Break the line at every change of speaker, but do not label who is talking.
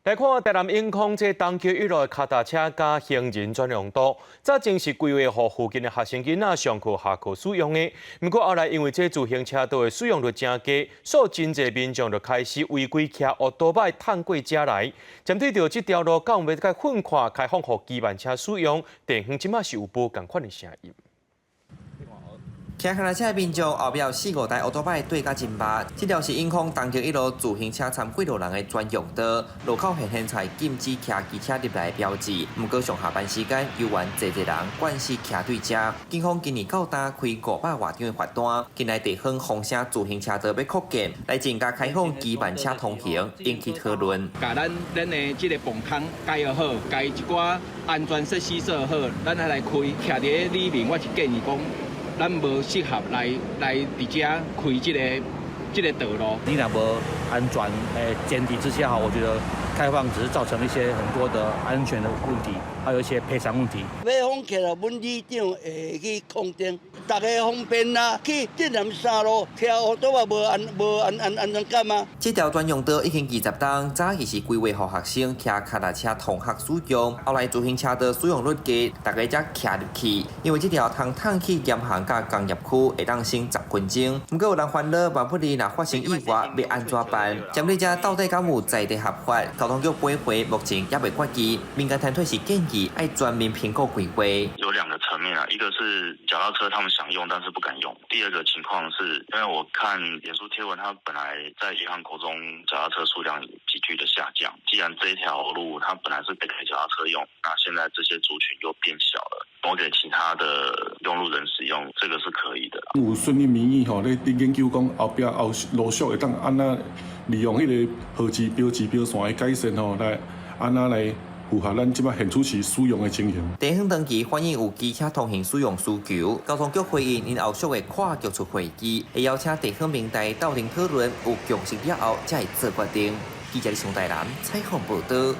来看台南永康这东桥一路的脚踏车加行人专用道，早前是规划给附近的学生囡仔上课下课使用的。不过后来因为这自行车道的使用率真低，所以真侪民众就开始违规骑奥多摆探过遮来。针对着这条路，敢有要甲分化开放给机慢车使用？地方即马是有无共款的声音？
骑脚踏车的民众后壁有4、5台奥多摆对甲真密，这条是永康东桥一路自行车参几路人的专用道，路口现在禁止骑机车入来的标志。不过上下班时间，游玩侪人惯是骑对遮。警方今年到达开500外张的罚单，近来地方风声自行车道要扩建，来增加开放机慢车通行，引起讨论。
把咱的这个棚空改好，改一寡安全设施做好，咱来开。骑伫里面，我是建议讲。 咱无适合来伫遮开这个道路。
你若无安全前提之下，我觉得开放只是造成一些很多的安全的问题，还有一些赔偿问题。
要放起来，阮里长会去控定，大家方便啦。去这南山路跳都话无安全感啊。
这条专用道已经20档，早期是规划给学生骑脚踏车同学使用，后来自行车道使用率低，大家才骑入去。因为这条通通去盐行甲工业区会当省10分钟。不过有人烦恼，万不利若发生意外，要安怎办？针对这到底敢有在地合法？交通局驳回，目前也未决议。民间团体是建议要全面评估规划。
有2个层面啊，一个是脚踏车他们想用但是不敢用；第二个情况是，因为我看脸书贴文，它本来在银行国中脚踏车数量急剧的下降。既然这条路它本来是给脚踏车用，那现在这些族群又变小了，我给其他的用路人使用，这个是可以的。
有顺利民意吼，咧研究讲后路续会当安那利用迄个号志标线的改善吼，来安那来符合咱即摆现初时使用的情形。
地方登记反映有机车通行使用需求，交通局回应因后续的跨局处会议，会邀请地方民代斗阵讨论，有共识了后才会做决定。记者李松台南采访报道。